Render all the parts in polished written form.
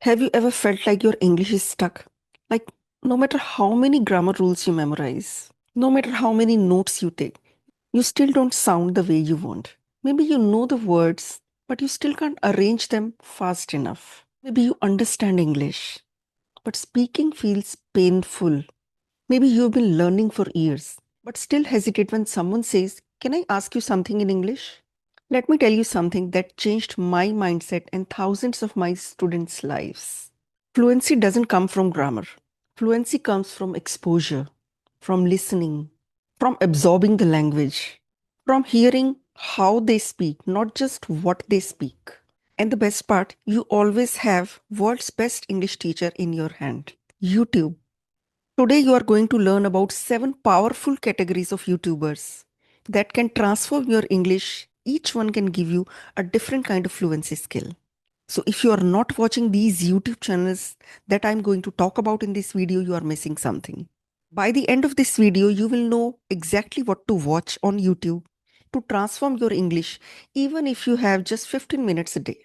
Have you ever felt like your English is stuck? Like, no matter how many grammar rules you memorize, no matter how many notes you take, you still don't sound the way you want. Maybe you know the words, but you still can't arrange them fast enough. Maybe you understand English, but speaking feels painful. Maybe you've been learning for years, but still hesitate when someone says, "Can I ask you something in English?" Let me tell you something that changed my mindset and thousands of my students' lives. Fluency doesn't come from grammar. Fluency comes from exposure, from listening, from absorbing the language, from hearing how they speak, not just what they speak. And the best part, you always have world's best English teacher in your hand, YouTube. Today you are going to learn about 7 powerful categories of YouTubers that can transform your English. Each one can give you a different kind of fluency skill. So if you are not watching these YouTube channels that I'm going to talk about in this video, you are missing something. By the end of this video, you will know exactly what to watch on YouTube to transform your English, even if you have just 15 minutes a day.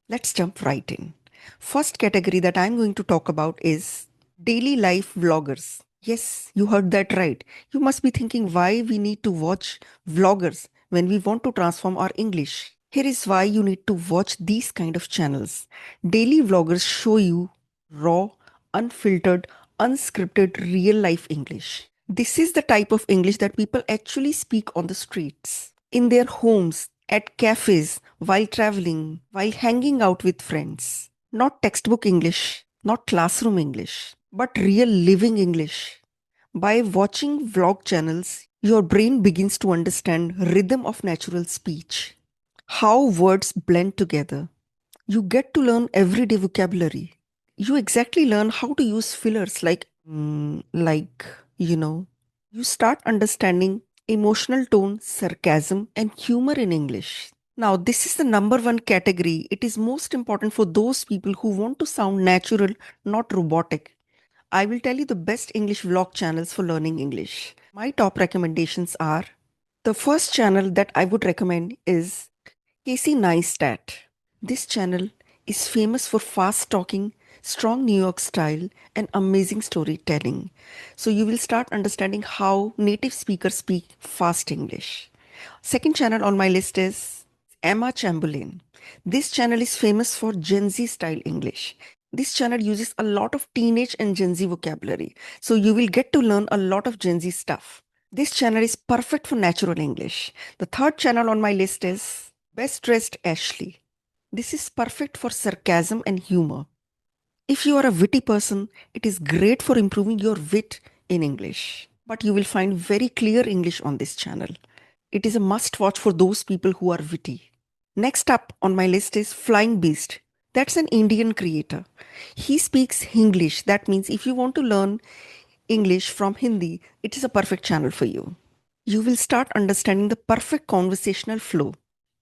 Let's jump right in. First category that I'm going to talk about is daily life vloggers. Yes, you heard that right. You must be thinking why we need to watch vloggers when we want to transform our English. Here is why you need to watch these kind of channels. Daily vloggers show you raw, unfiltered, unscripted real life English. This is the type of English that people actually speak on the streets, in their homes, at cafes, while traveling, while hanging out with friends. Not textbook English, not classroom English, but real living English. By watching vlog channels, your brain begins to understand rhythm of natural speech, how words blend together. You get to learn everyday vocabulary. You exactly learn how to use fillers like you know. You start understanding emotional tone, sarcasm, and humor in English. Now, this is the number one category. It is most important for those people who want to sound natural, not robotic. I will tell you the best English vlog channels for learning English. My top recommendations are, the first channel that I would recommend is Casey Neistat. This channel is famous for fast talking, strong New York style, and amazing storytelling. So you will start understanding how native speakers speak fast English. Second channel on my list is Emma Chamberlain. This channel is famous for Gen Z style English. This channel uses a lot of teenage and Gen Z vocabulary. So you will get to learn a lot of Gen Z stuff. This channel is perfect for natural English. The third channel on my list is Best Dressed Ashley. This is perfect for sarcasm and humor. If you are a witty person, it is great for improving your wit in English. But you will find very clear English on this channel. It is a must watch for those people who are witty. Next up on my list is Flying Beast. That's an Indian creator. He speaks Hinglish. That means if you want to learn English from Hindi, it is a perfect channel for you. You will start understanding the perfect conversational flow.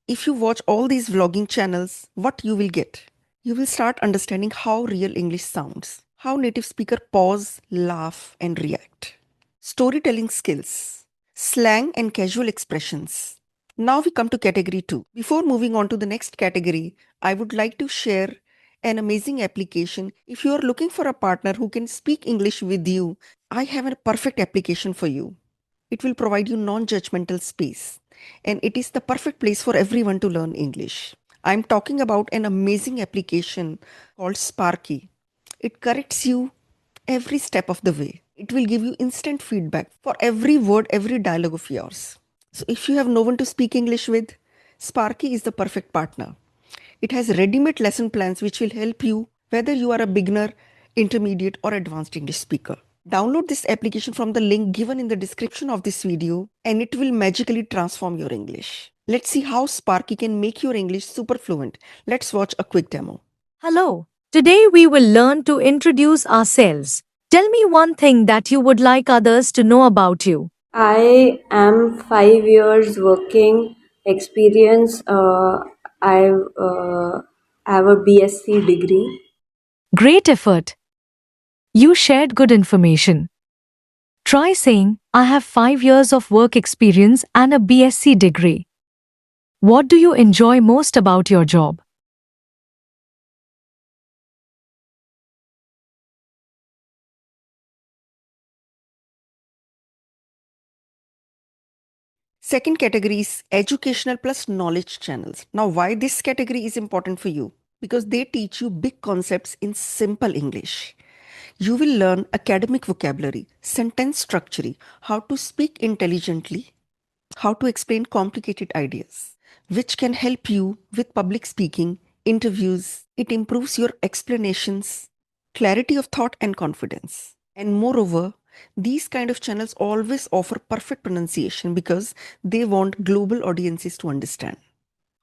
If you watch all these vlogging channels, what you will get? You will start understanding how real English sounds, how native speaker pause, laugh, and react. Storytelling skills, slang and casual expressions. Now we come to category 2. Before moving on to the next category, I would like to share an amazing application. If you are looking for a partner who can speak English with you, I have a perfect application for you. It will provide you non judgmental space, and it is the perfect place for everyone to learn English. I'm talking about an amazing application called Sparky. It corrects you every step of the way. It will give you instant feedback for every word, every dialogue of yours. So, if you have no one to speak English with, Sparky is the perfect partner. It has ready made lesson plans which will help you whether you are a beginner, intermediate, or advanced English speaker. Download this application from the link given in the description of this video and it will magically transform your English. Let's see how Sparky can make your English super fluent. Let's watch a quick demo. Hello. Today we will learn to introduce ourselves. Tell me one thing that you would like others to know about you. I am 5 years working experience. I have a BSc degree. Great effort. You shared good information. Try saying, I have 5 years of work experience and a BSc degree. What do you enjoy most about your job? Second category is educational plus knowledge channels. Now, why this category is important for you? Because they teach you big concepts in simple English. You will learn academic vocabulary, sentence structure, how to speak intelligently, how to explain complicated ideas, which can help you with public speaking, interviews. It improves your explanations, clarity of thought, and confidence. And moreover, these kind of channels always offer perfect pronunciation because they want global audiences to understand.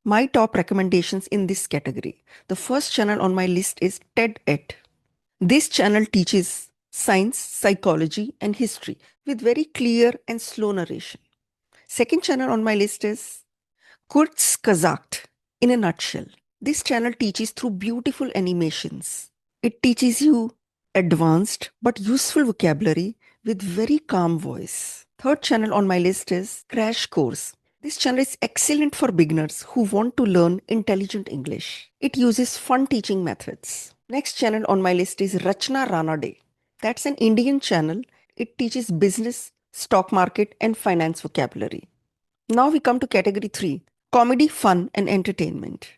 My top recommendations in this category. The first channel on my list is TED Ed. This channel teaches science, psychology, and history with very clear and slow narration. Second channel on my list is Kurz Kazakh in a nutshell. This channel teaches through beautiful animations. It teaches you advanced but useful vocabulary with very calm voice. Third channel on my list is Crash Course. This channel is excellent for beginners who want to learn intelligent English. It uses fun teaching methods. Next channel on my list is Rachna Rana Day. That's an Indian channel. It teaches business, stock market, and finance vocabulary. Now we come to category 3, comedy, fun, and entertainment.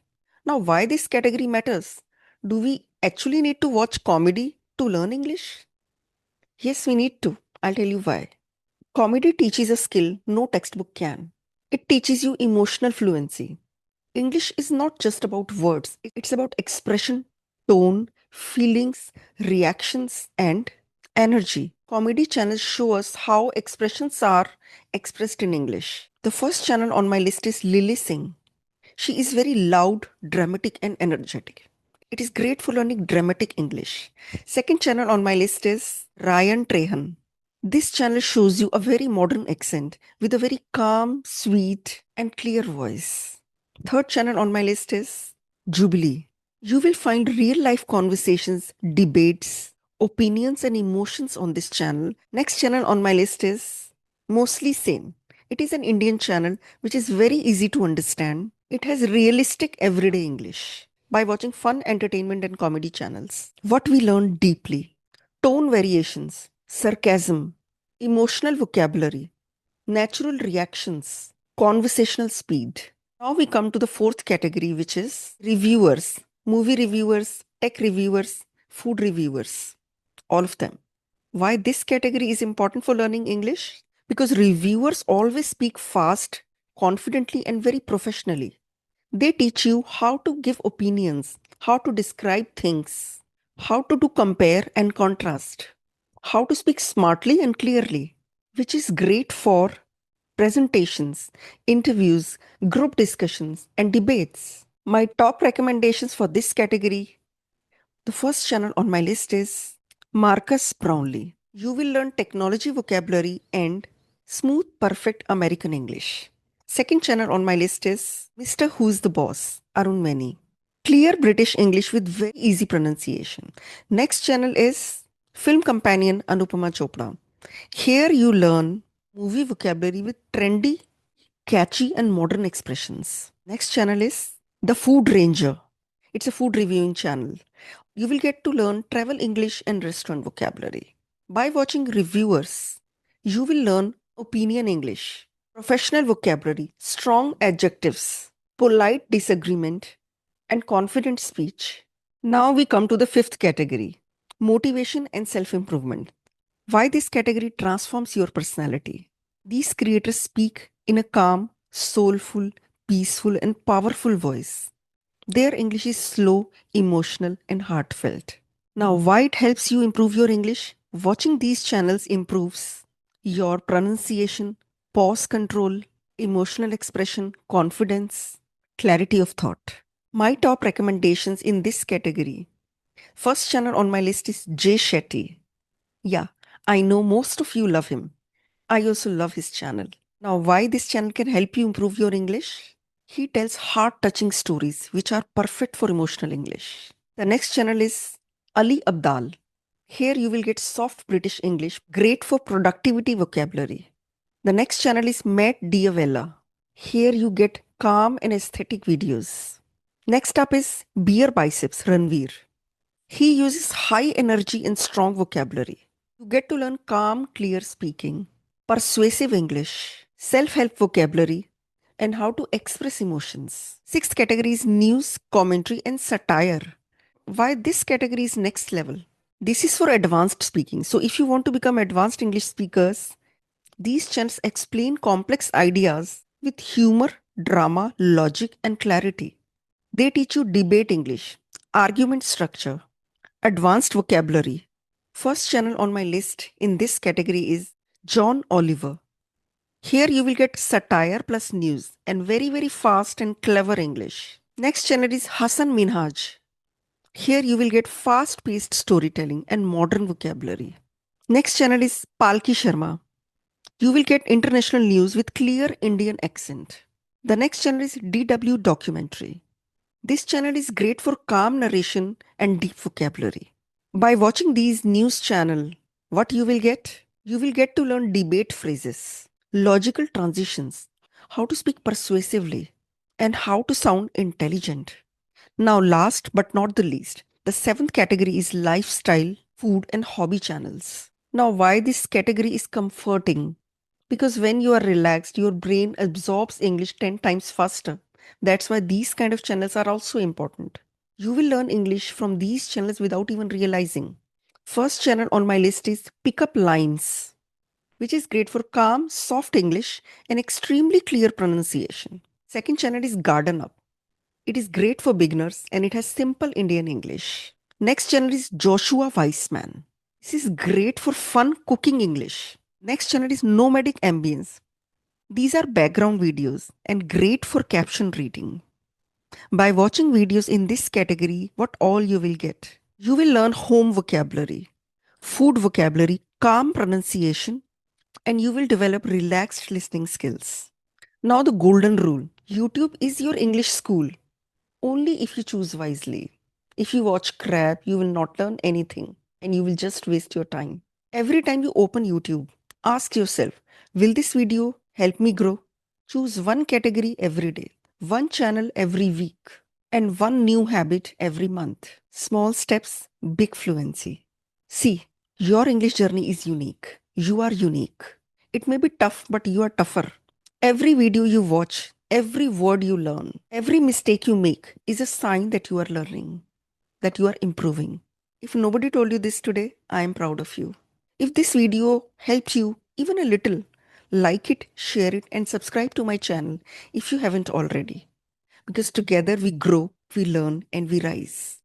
Now, why this category matters? Do we actually need to watch comedy to learn English? Yes, we need to. I'll tell you why. Comedy teaches a skill no textbook can. It teaches you emotional fluency. English is not just about words, it's about expression, tone, feelings, reactions, and energy. Comedy channels show us how expressions are expressed in English. The first channel on my list is Lily Singh. She is very loud, dramatic, and energetic. It is great for learning dramatic English. Second channel on my list is Ryan Trehan. This channel shows you a very modern accent with a very calm, sweet, and clear voice. Third channel on my list is Jubilee. You will find real life conversations, debates, opinions, and emotions on this channel. Next channel on my list is Mostly Sane. It is an Indian channel which is very easy to understand. It has realistic everyday English. By watching fun entertainment and comedy channels, what we learn deeply: tone variations, sarcasm, emotional vocabulary, natural reactions, conversational speed. Now we come to the fourth category, which is reviewers, movie reviewers, tech reviewers, food reviewers, all of them. Why this category is important for learning English? Because reviewers always speak fast, confidently, and very professionally. They teach you how to give opinions, how to describe things, how to do compare and contrast, how to speak smartly and clearly, which is great for presentations, interviews, group discussions, and debates. My top recommendations for this category: the first channel on my list is Marcus Brownlee. You will learn technology vocabulary and smooth, perfect American English. Second channel on my list is Mr. Who's the Boss, Arun Meni. Clear British English with very easy pronunciation. Next channel is Film Companion Anupama Chopra. Here you learn movie vocabulary with trendy, catchy, and modern expressions. Next channel is The Food Ranger. It's a food reviewing channel. You will get to learn travel English and restaurant vocabulary. By watching reviewers, you will learn opinion English, professional vocabulary, strong adjectives, polite disagreement, and confident speech. Now we come to the fifth category, motivation and self improvement. Why this category transforms your personality. These creators speak in a calm, soulful, peaceful, and powerful voice. Their English is slow, emotional, and heartfelt. Now, why it helps you improve your English? Watching these channels improves your pronunciation, pause control, emotional expression, confidence, clarity of thought. My top recommendations in this category. First channel on my list is Jay Shetty. Yeah, I know most of you love him. I also love his channel. Now, why this channel can help you improve your English? He tells heart touching stories which are perfect for emotional English. The next channel is Ali Abdal. Here you will get soft British English, great for productivity vocabulary. The next channel is Matt Diavella. Here you get calm and aesthetic videos. Next up is Beer Biceps Ranveer. He uses high energy and strong vocabulary. You get to learn calm, clear speaking, persuasive English, self-help vocabulary, and how to express emotions. Sixth category is news, commentary, and satire. Why this category is next level? This is for advanced speaking. So if you want to become advanced English speakers, these channels explain complex ideas with humor, drama, logic, and clarity. They teach you debate English, argument structure, advanced vocabulary. First channel on my list in this category is John Oliver. Here you will get satire plus news and very, very fast and clever English. Next channel is Hassan Minhaj. Here you will get fast paced storytelling and modern vocabulary. Next channel is Palki Sharma. You will get international news with clear Indian accent. The next channel is DW Documentary. This channel is great for calm narration and deep vocabulary. By watching these news channel, what you will get? You will get to learn debate phrases, logical transitions, how to speak persuasively, and how to sound intelligent. Now, last but not the least, the seventh category is lifestyle, food, and hobby channels. Now, why this category is comforting? Because when you are relaxed, your brain absorbs English 10 times faster. That's why these kind of channels are also important. You will learn English from these channels without even realizing. First channel on my list is Pick Up Lines, which is great for calm, soft English and extremely clear pronunciation. Second channel is Garden Up. It is great for beginners and it has simple Indian English. Next channel is Joshua Weissman. This is great for fun cooking English. Next channel is Nomadic Ambience. These are background videos and great for caption reading. By watching videos in this category, what all you will get? You will learn home vocabulary, food vocabulary, calm pronunciation, and you will develop relaxed listening skills. Now, the golden rule: YouTube is your English school only if you choose wisely. If you watch crap, you will not learn anything and you will just waste your time. Every time you open YouTube, ask yourself, will this video help me grow? Choose one category every day, one channel every week, and one new habit every month. Small steps, big fluency. See, your English journey is unique. You are unique. It may be tough, but you are tougher. Every video you watch, every word you learn, every mistake you make is a sign that you are learning, that you are improving. If nobody told you this today, I am proud of you. If this video helped you even a little, like it, share it, and subscribe to my channel if you haven't already. Because together we grow, we learn, and we rise.